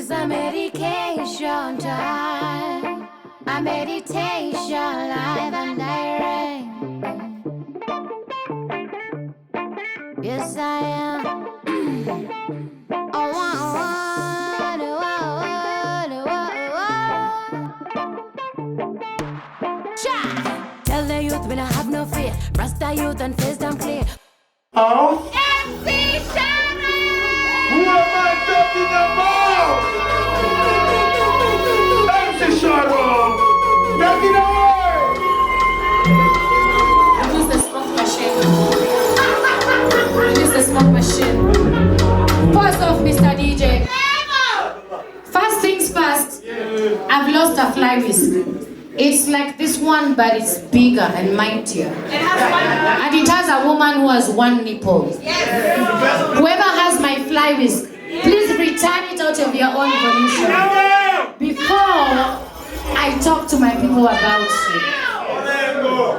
is a medication time. A meditation live and direct. Yes, I am. Tell the youth we don't have no fear. Rasta youth and face them clear. Oh? MC SHARON! Who am I talking about? MC SHARON! Take it away! Use the smoke machine. Use the smoke machine. Pause off, Mr. DJ. First things first, I've lost a fly whisk. It's like this one, but it's bigger and mightier. And it has a woman who has one nipple. Whoever has my fly whisk, please return it out of your own volition before I talk to my people about it.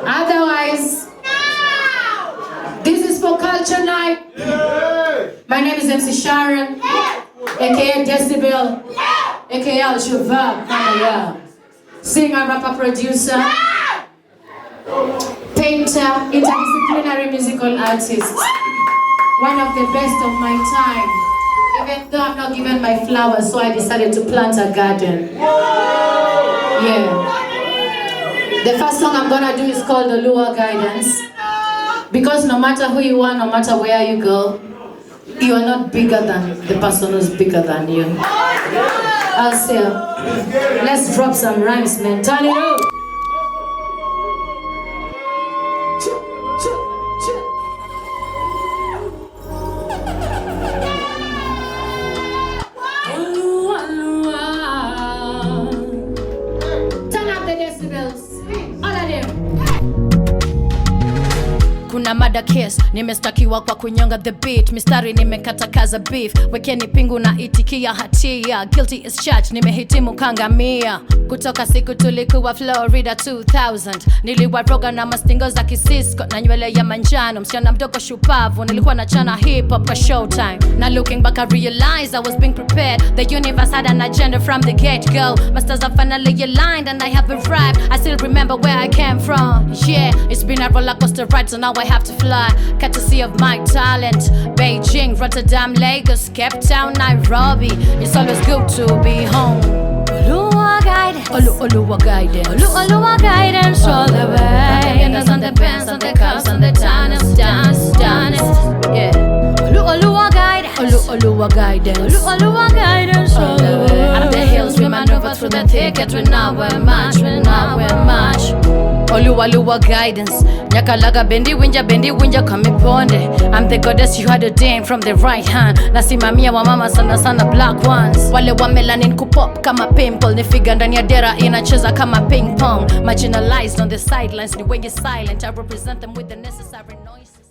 Otherwise, this is for culture night. My name is MC SHARON, aka Decibelle, aka Ajuoga. Singer, rapper, producer, painter, interdisciplinary musical artist. One of the best of my time. Even though I'm not given my flowers, so I decided to plant a garden. Yeah. The first song I'm gonna do is called The Lua Guidance. Because no matter who you are, no matter where you go, you are not bigger than the person who's bigger than you. I'll say, let's drop some rhymes, man. Turn it up. Turn up the decibels. All of them. Kuna mada case, nimestakiwa kwa kunyonga the beat. Mistari nimekata kaza beef. Wekeni pingu na itikia hatia. Guilty is charged, nimehitimu kangamia. Kutoka siku tulikuwa Florida 2000. Niliwaroga na mastingo za kisisko na nywele ya manjano. Msichana mdogo shupavu, nilikuwa nachana hip hop kwa showtime. Now looking back I realized I was being prepared. The universe had an agenda from the get-go. My stars are finally aligned and I have arrived. I still remember where I came from. Yeah, it's been a roller coaster ride, so now I have to fly. Courtesy of my talent. Beijing, Rotterdam, Lagos, Cape Town, Nairobi. It's always good to be home. Oluwa guidance, Oluwa guidance, Oluwa guidance all the way. And the bands, and the cups, and the dance, yeah. Oluwa guidance, Oluwa guidance, Oluwa guidance all the way. Out of the hills we maneuver through the thicket. We now we're march, Oluwa guidance. Nyakalaga bendi winja kamiponde. I'm the goddess you had ordained from the right hand. Nasimamia wa mama sana black ones. Wale wa melanin kupop kama pimple. Ni figure ndani ya dera inacheza kama ping pong. Marginalized on the sidelines, ni wengi silent. I represent them with the necessary noises.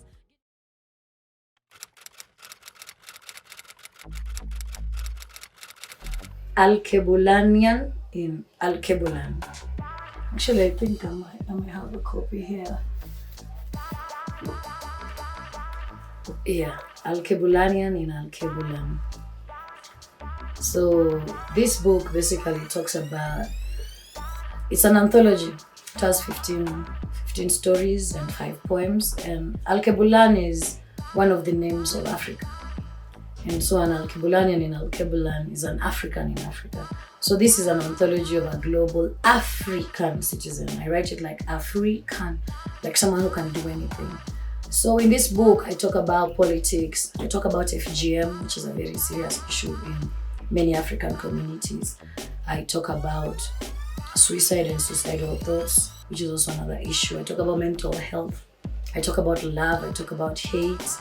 Alkebulanian in Alkebulan. Actually, I think I might have a copy here. Yeah, Alkebulanian in Alkebulan. So this book basically talks about, it's an anthology. It has 15 stories and 5 poems. And Alkebulan is one of the names of Africa. And so an Alkebulanian in Alkebulan is an African in Africa. So this is an anthology of a global African citizen. I write it like African, like someone who can do anything. So in this book, I talk about politics. I talk about FGM, which is a very serious issue in many African communities. I talk about suicide and suicidal thoughts, which is also another issue. I talk about mental health. I talk about love. I talk about hate.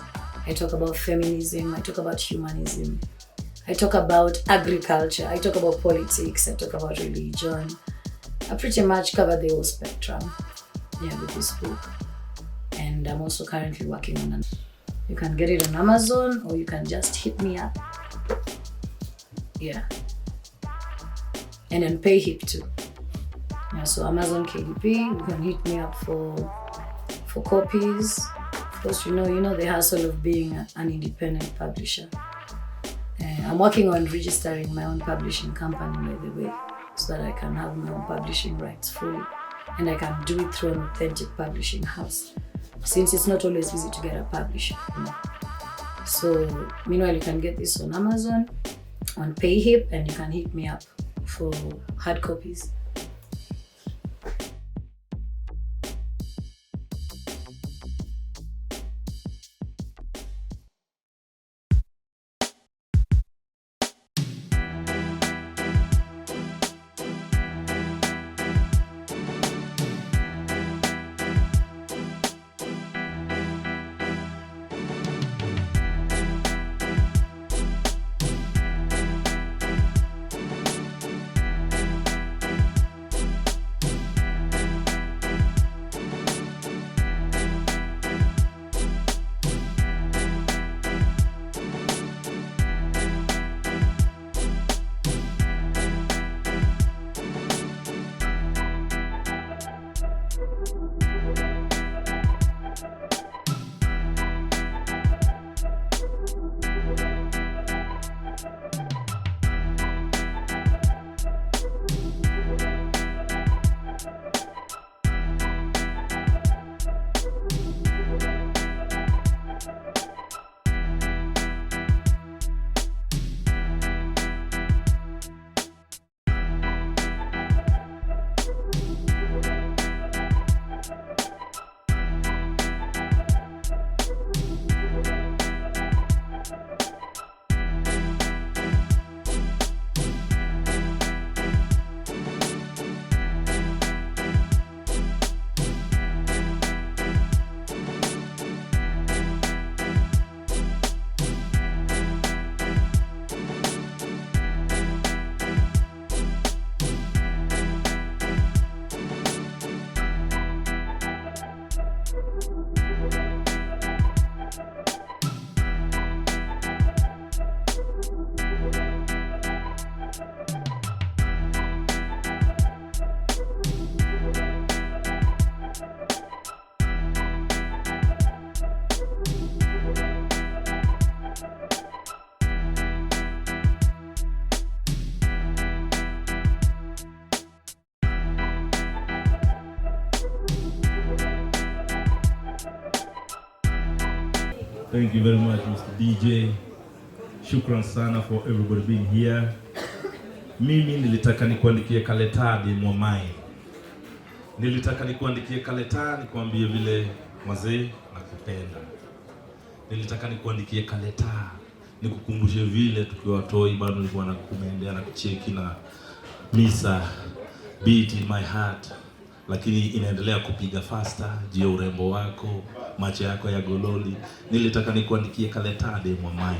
I talk about feminism. I talk about humanism. I talk about agriculture. I talk about politics. I talk about religion. I pretty much cover the whole spectrum, with this book. And I'm also currently working on it. You can get it on Amazon, or you can just hit me up. Yeah. And then pay hip too. Yeah, so Amazon KDP, you can hit me up for copies. Of course, you know the hassle of being an independent publisher. And I'm working on registering my own publishing company, by the way, so that I can have my own publishing rights fully, and I can do it through an authentic publishing house, since it's not always easy to get a publisher. So meanwhile, you can get this on Amazon, on PayHip, and you can hit me up for hard copies. Thank you very much, Mr. DJ. Shukran sana for everybody being here. Mimi nilitaka nikuandikie kaleta de mwamai. Nilitaka nikuandikie kaleta nikuambie vile mazee nakupenda. Nilitaka nikuandikie kaleta nikukumbushe vile tukiwa watoi bado nilikuwa nakukumendea na kucheki na misa beat in my heart, lakini inaendelea kupiga faster juu ya urembo wako, macho yako ya gololi. Nilitaka nikuandikie kaleta de mwamai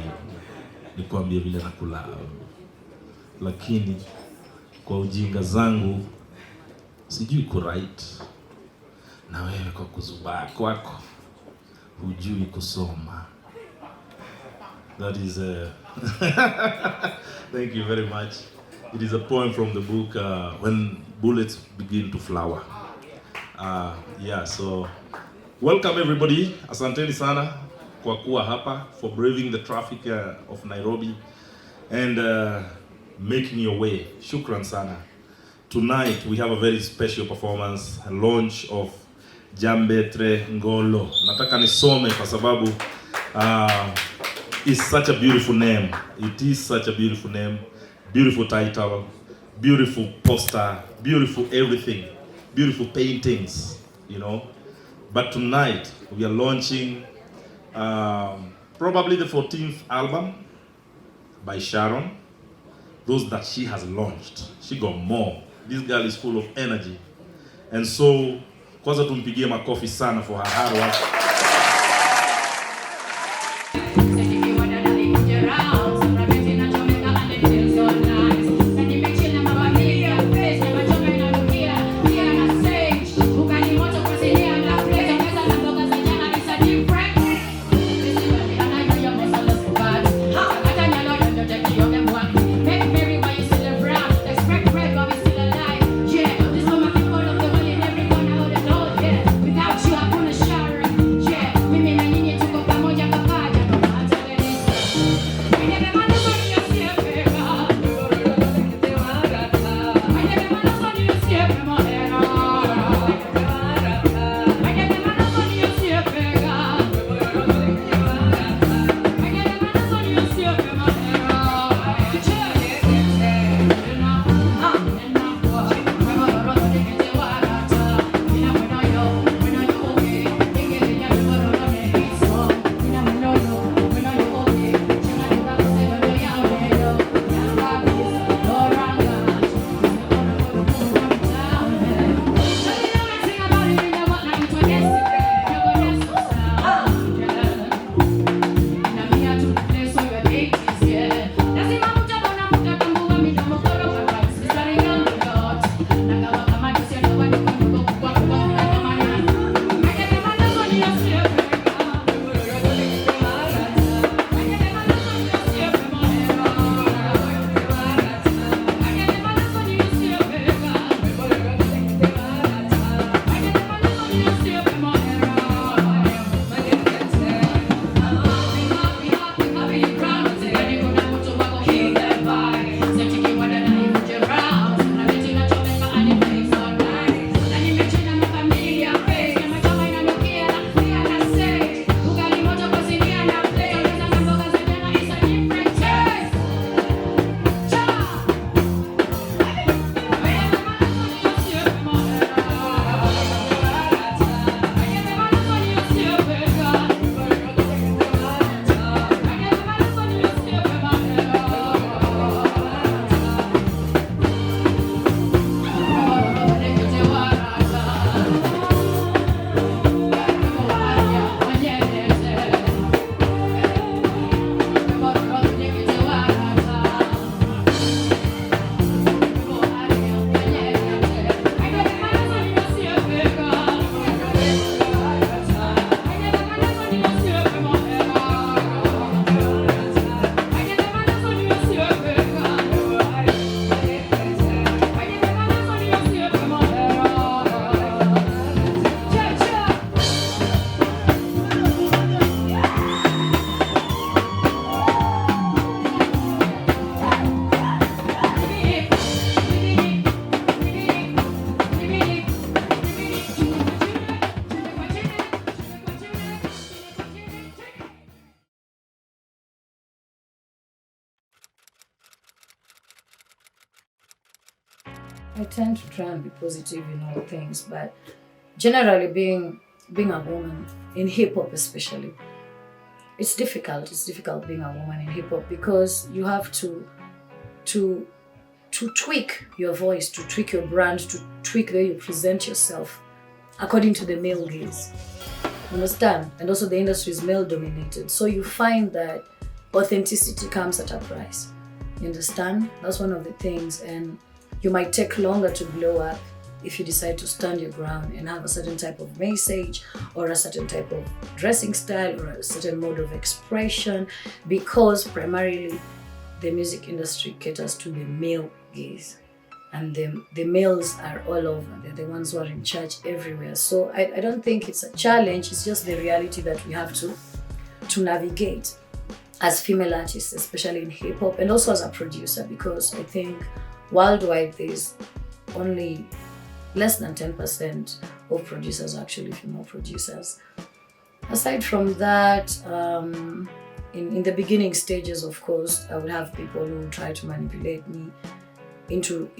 nikuambie vile nakula, lakini kwa ujinga zangu sijui ku-write, na wewe kwa kuzubaa kwako hujui kusoma. That is thank you very much. It is a poem from the book When Bullets Begin to Flower. Yeah, so welcome everybody. Asanteni sana kwa kuwa hapa, for braving the traffic of Nairobi and making your way. Shukran sana. Tonight we have a very special performance, a launch of Jambetre Ngolo. Nataka nisome kwa sababu it's such a beautiful name. It is such a beautiful name, beautiful title, beautiful poster, beautiful everything, beautiful paintings, you know. But tonight we are launching probably the 14th album by Sharon. Those that she has launched, she got more. This girl is full of energy, and so kwanza tumpigie makofi sana for her hard work. I tend to try and be positive in all things, but generally being a woman in hip hop especially, it's difficult. It's difficult being a woman in hip hop because you have to tweak your voice, to tweak your brand, to tweak the way you present yourself according to the male gaze. Understand? And also the industry is male dominated. So you find that authenticity comes at a price. You understand? That's one of the things. And you might take longer to blow up if you decide to stand your ground and have a certain type of message or a certain type of dressing style or a certain mode of expression, because primarily the music industry caters to the male gaze. And the males are all over. They're the ones who are in charge everywhere. So I don't think it's a challenge. It's just the reality that we have to navigate as female artists, especially in hip hop, and also as a producer, because I think worldwide there's only less than 10% of producers are actually female producers. Aside from that, in the beginning stages, of course, I would have people who try to manipulate me into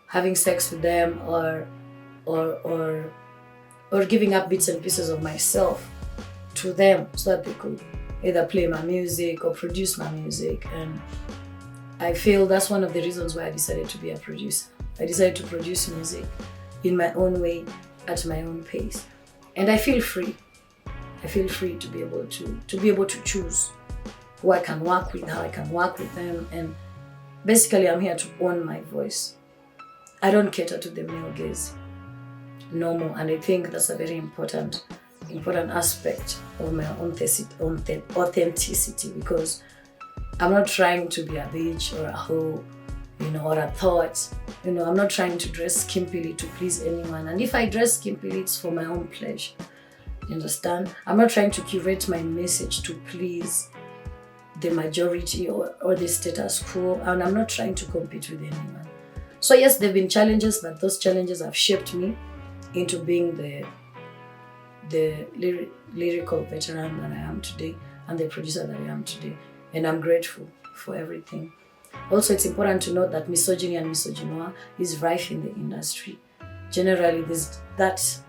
having sex with them or giving up bits and pieces of myself to them so that they could either play my music or produce my music. And I feel that's one of the reasons why I decided to be a producer. I decided to produce music in my own way, at my own pace. And I feel free. I feel free to be able to choose who I can work with, how I can work with them, and basically, I'm here to own my voice. I don't cater to the male gaze no more, and I think that's a very important aspect of my authenticity, because I'm not trying to be a bitch or a hoe, or a thought. I'm not trying to dress skimpily to please anyone, and if I dress skimpily, it's for my own pleasure. You understand? I'm not trying to curate my message to please the majority or the status quo, and I'm not trying to compete with anyone. So yes, there have been challenges, but those challenges have shaped me into being the lyrical veteran that I am today and the producer that I am today, and I'm grateful for everything. Also, it's important to note that misogyny and misogynoir is rife in the industry. Generally, there's that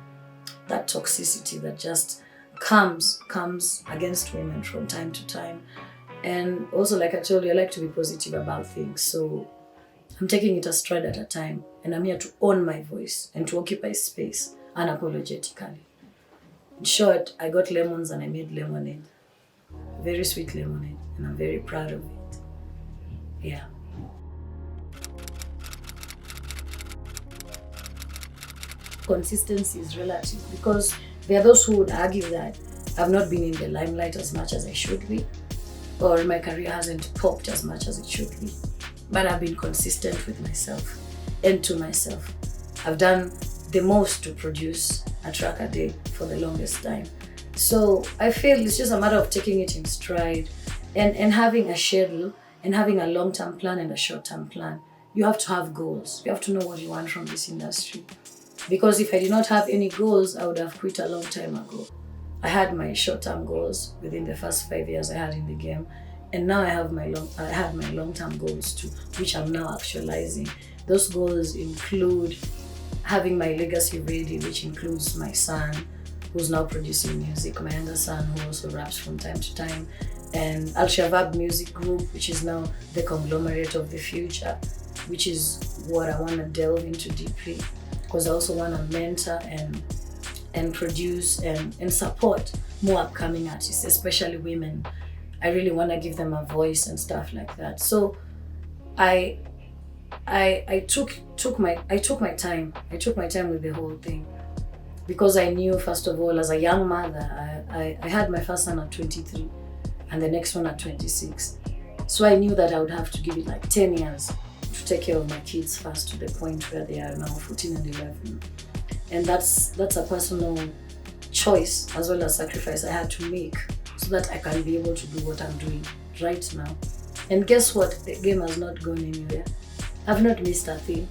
toxicity that just comes against women from time to time. And also, like I told you, I like to be positive about things. So I'm taking it a stride at a time, and I'm here to own my voice and to occupy space unapologetically. In short, I got lemons and I made lemonade. Very sweet lemonade, and I'm very proud of it. Yeah. Consistency is relative, because there are those who would argue that I've not been in the limelight as much as I should be, or my career hasn't popped as much as it should be. But I've been consistent with myself and to myself. I've done the most to produce a track a day for the longest time. So I feel it's just a matter of taking it in stride and having a schedule and having a long-term plan and a short-term plan. You have to have goals. You have to know what you want from this industry. Because if I did not have any goals, I would have quit a long time ago. I had my short-term goals within the first 5 years I had in the game, and now I have my long-term goals too, which I'm now actualizing. Those goals include having my legacy ready, which includes my son, who's now producing music, my younger son, who also raps from time to time, and Alshaverb Music Group, which is now the conglomerate of the future, which is what I want to delve into deeply, because I also want to mentor and produce and support more upcoming artists, especially women. I really want to give them a voice and stuff like that. So I took my time with the whole thing, because I knew, first of all, as a young mother, I had my first son at 23 and the next one at 26. So I knew that I would have to give it like 10 years to take care of my kids first, to the point where they are now 14 and 11. And that's a personal choice as well as sacrifice I had to make so that I can be able to do what I'm doing right now. And guess what? The game has not gone anywhere. I've not missed a thing.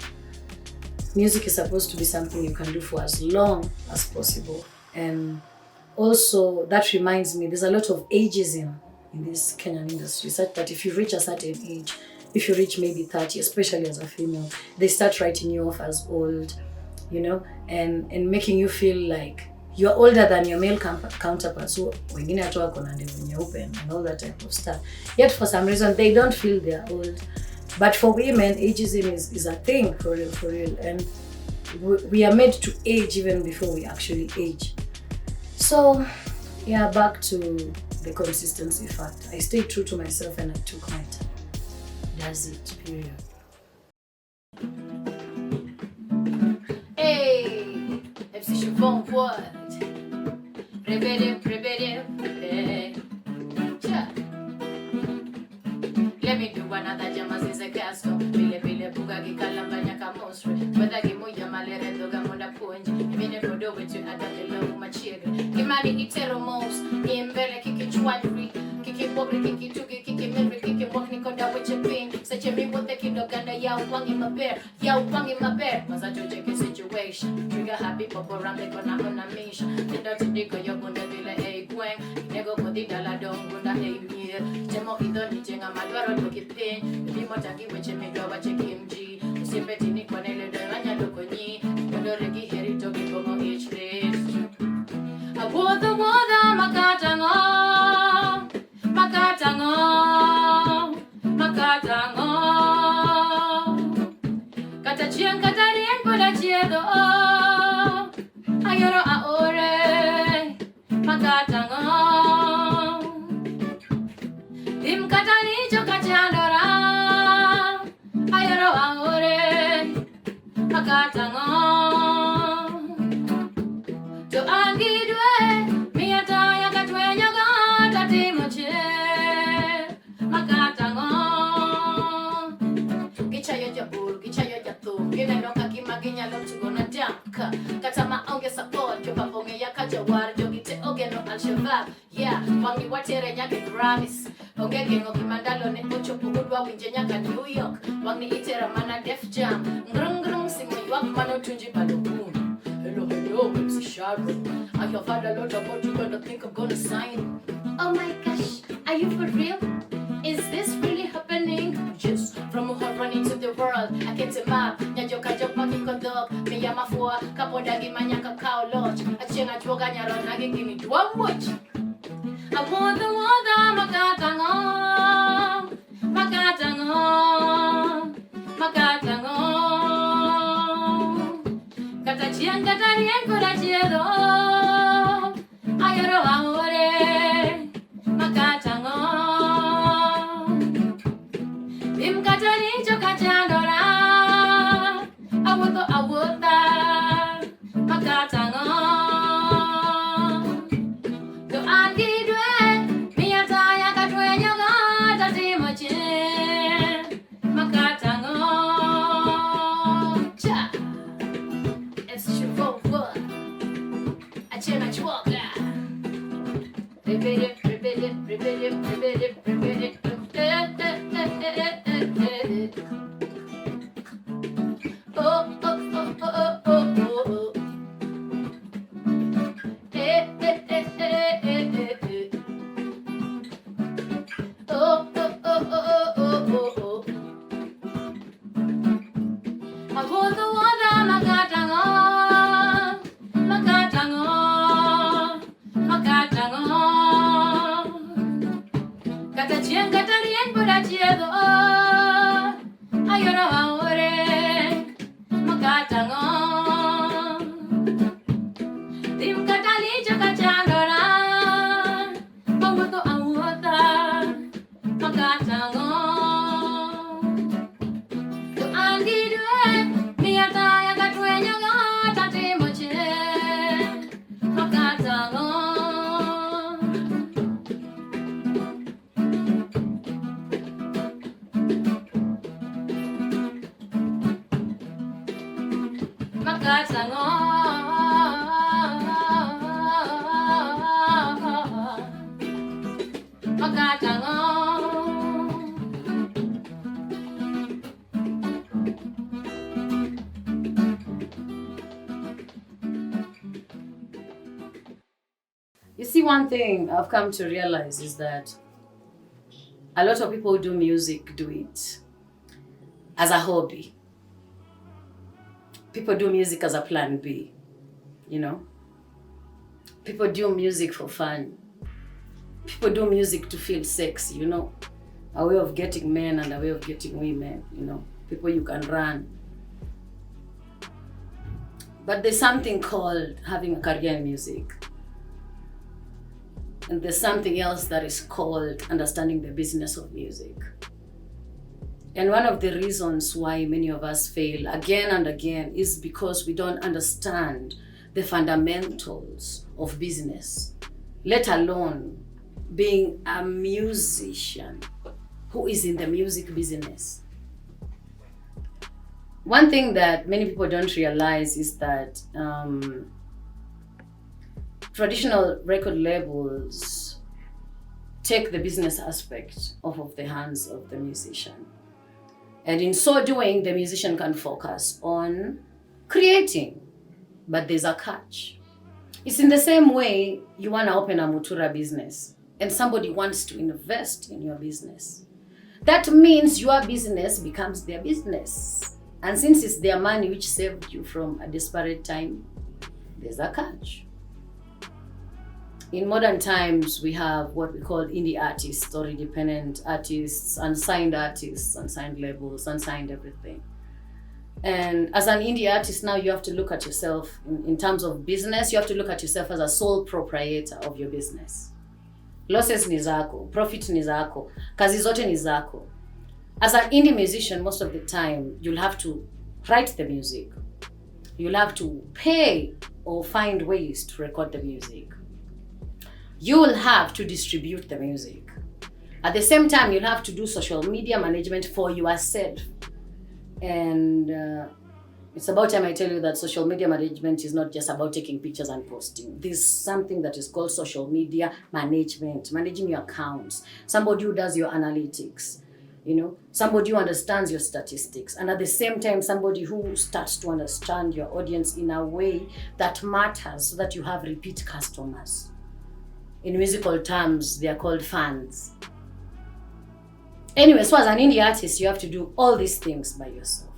Music is supposed to be something you can do for as long as possible. And also, that reminds me, there's a lot of ageism in this Kenyan industry, such that if you reach a certain age, if you reach maybe 30, especially as a female, they start writing you off as old, you know, and making you feel like you're older than your male counterparts. So wengine hata wako na ndevu nyeupe and all that type of stuff. Yet for some reason they don't feel they're old. But for women, ageism is a thing for real. And we are made to age even before we actually age. So yeah, back to the consistency fact. I stayed true to myself and I took my time. That's it, period. Hey, MC SHARON what? Repetitive, hey. Let me do another jamas is a castle. Bile bugagi kalambanya kamosre. Whether gimuya malere doga munda punji. Mine kodo wetu adake low machiga. Kimani iteromos. Imbele kiki chwadri. Kiki pobre kiki tugi kiki mimri kiki mwakni koda weche ping. Such a me with the kid ganda ya wangi my bear. Ya wangi my bear. Was a joke situation. Trigger happy pop around the corner on a mission. The dirty dick on your bunda villa a gwang. Nego kodi dala don gunda a year. Jemo idoni jenga madwaro toki pain. Bimo taki weche me doba cheki mg. Usipeti ni kwa nele doanya dokonyi. Kodo regi heri toki bongo each place. Woda makatango. Achieng katarien poda chiedo ayoro aore makatango dim katani joka chandora ayoro aore makatango to angidwe miata yakatwenyo gata timoche makatango kichayo jabur kichayo Gina no kakima ginya lo to gonna danka. Katama onge support yo paponge ya kajawar jo gite oge no Alshaverb. Yeah, wangi watere nyake Grammys. Onge gengo kimandalo ne ocho pugudwa winje nyaka New York. Wangi itera mana Def Jam. Ngrung simu yuak mano tunji balokun. Hello, MC SHARON. I have had a lot about you, but I think I'm gonna sign. Oh my gosh, are you for real? Is this really happening? Yes, from Muhoroni to the world, I get a map. Nyajoka jopaki kodok, miyama fua, kapodagi manyaka cow lodge. Achieng Ajuoga nyaron nagi gimi dwa watch. I want the makatango. Katachieng katarien koda chiedo. Ayoro aore makatango. Katani joka chandora awuta makatango to angidwe miata yakatwenyo gata timoche makatango cha it's SHARON Achieng Ajuoga repeat Achieng katarien poda chiedo ayoro aore makatango dim katani joka chandora awuta makatango to angidwe miata yakatwenyo gata timoche makatango You see, one thing I've come to realize is that a lot of people who do music do it as a hobby. People do music as a plan B, you know? People do music for fun. People do music to feel sexy, you know? A way of getting men and a way of getting women, you know? People you can run. But there's something called having a career in music. And there's something else that is called understanding the business of music. And one of the reasons why many of us fail again and again is because we don't understand the fundamentals of business, let alone being a musician who is in the music business. One thing that many people don't realize is that traditional record labels take the business aspect off of the hands of the musician. And in so doing, the musician can focus on creating, but there's a catch. It's in the same way you want to open a Mutura business and somebody wants to invest in your business. That means your business becomes their business. And since it's their money which saved you from a desperate time, there's a catch. In modern times, we have what we call indie artists or independent artists, unsigned labels, unsigned everything. And as an indie artist now, you have to look at yourself in terms of business, you have to look at yourself as a sole proprietor of your business. Losses ni zako, profit ni zako, kazi zote ni zako. As an indie musician, most of the time, you'll have to write the music. You'll have to pay or find ways to record the music. You will have to distribute the music. At the same time, you'll have to do social media management for yourself. And it's about time I tell you that social media management is not just about taking pictures and posting. There's something that is called social media management, managing your accounts, somebody who does your analytics, you know, somebody who understands your statistics, and at the same time, somebody who starts to understand your audience in a way that matters so that you have repeat customers. In musical terms, they are called fans. Anyway, so as an indie artist, you have to do all these things by yourself.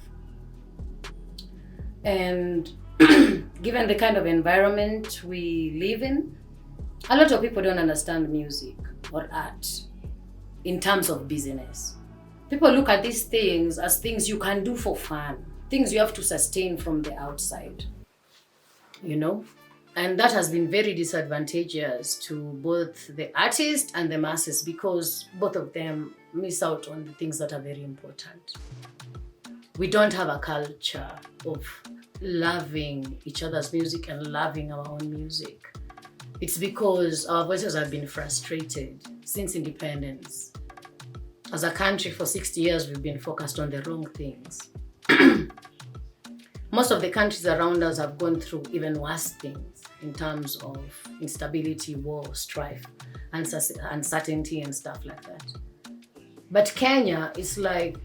And given the kind of environment we live in, a lot of people don't understand music or art in terms of business. People look at these things as things you can do for fun, things you have to sustain from the outside, you know? And that has been very disadvantageous to both the artist and the masses because both of them miss out on the things that are very important. We don't have a culture of loving each other's music and loving our own music. It's because our voices have been frustrated since independence. As a country, for 60 years, we've been focused on the wrong things. Most of the countries around us have gone through even worse things in terms of instability, war, strife, uncertainty, and stuff like that. But Kenya is like,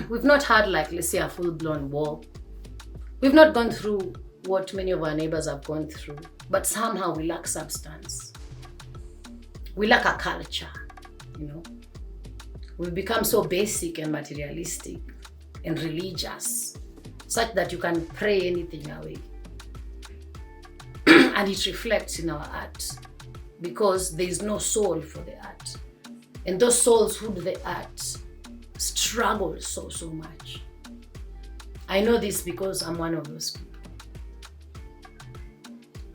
we've not had like, let's say, a full-blown war. We've not gone through what many of our neighbors have gone through, but somehow we lack substance. We lack a culture, you know. We've become so basic and materialistic and religious, such that you can pray anything away. And it reflects in our art because there is no soul for the art. And those souls who do the art struggle so much. I know this because I'm one of those people.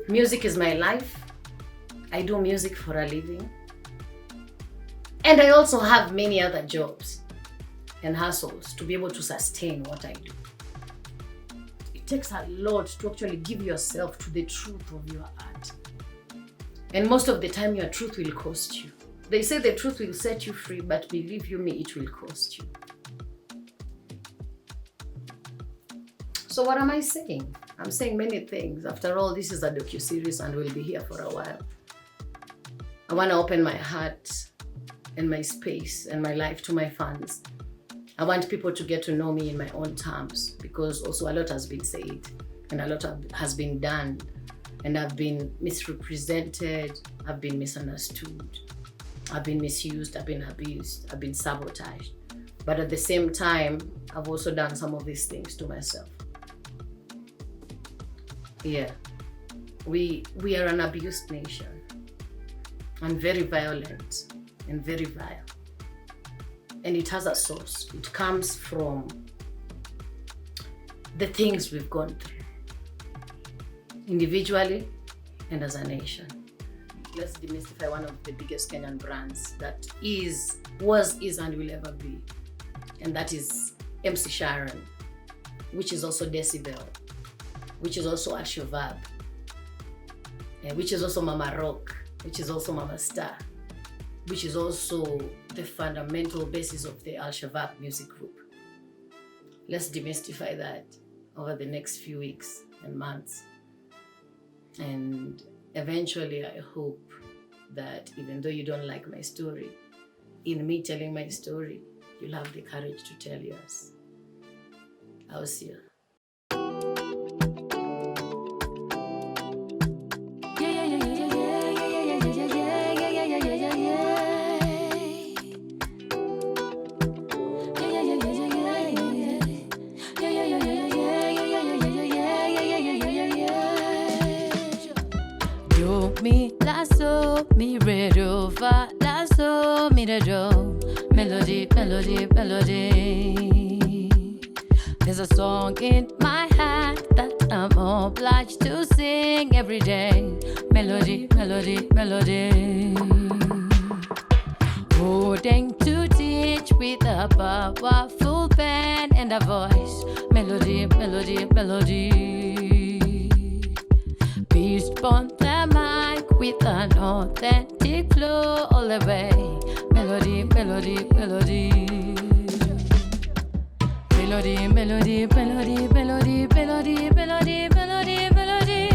Music is my life. I do music for a living. And I also have many other jobs and hustles to be able to sustain what I do. It takes a lot to actually give yourself to the truth of your art. And most of the time, your truth will cost you. They say the truth will set you free, but believe you me, it will cost you. So what am I saying? I'm saying many things. After all, this is a docuseries and we'll be here for a while. I want to open my heart and my space and my life to my fans. I want people to get to know me in my own terms because also a lot has been said and a lot has been done, and I've been misrepresented, I've been misunderstood, I've been misused, I've been abused, I've been sabotaged. But at the same time, I've also done some of these things to myself. Yeah, we are an abused nation, and very violent and very vile. And it has a source. It comes from the things we've gone through, individually and as a nation. Let's demystify one of the biggest Kenyan brands that was, and will ever be. And that is MC SHARON, which is also Decibelle, which is also Alshaverb, which is also Mama Rock, which is also Mama Star, which is also the fundamental basis of the Alshaverb music group. Let's demystify that over the next few weeks and months. And eventually, I hope that even though you don't like my story, in me telling my story, you'll have the courage to tell yours. I'll see you. Mi lasso, mi red over, lasso, mi the do. Melody, melody, melody. There's a song in my head that I'm obliged to sing every day. Melody, melody, melody. Holding to teach with a powerful pen and a voice. Melody, melody, melody. Beast upon the mic with an authentic flow all the way. Melody, melody, melody. Melody, melody, melody, melody, melody, melody, melody, melody.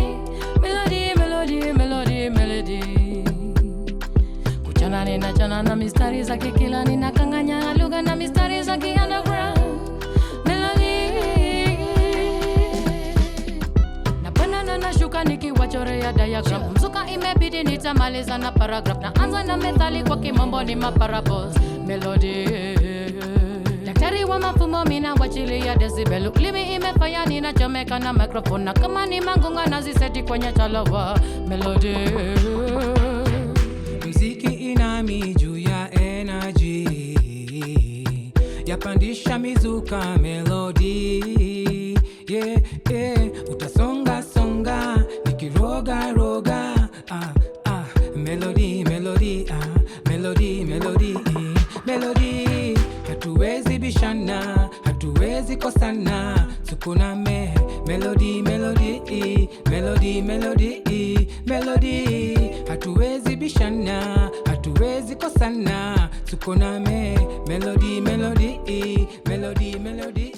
Melody, melody, melody, melody. Kuchana nina chana na mistari zake kila nina kanganya lugha na mistari zake underground. Nashuka nikiwachorea diagram. Mzuka imebidi nitamaliza na paragraph. Naanza na methali kwa kimombo ni maparables. Melody, daktari wa mafumbo mina wachilia Decibelle. Ulimi imefanya ninachomeka na microphone. Na kama ni mangunga naziseti kwenye chalawa. Melody, mziki inami juu ya energy, yapandisha mizuka melody. Yeah, yeah, utasonga songa nikiroga roga. Melody, melody, melody, melody, melody. Hatuwezi bishana, hatuwezi kosana. Sukuname melody, melody, melody, melody, melody. Hatuwezi bishana, hatuwezi kosana. Sukuname melody, melody, melody, melody.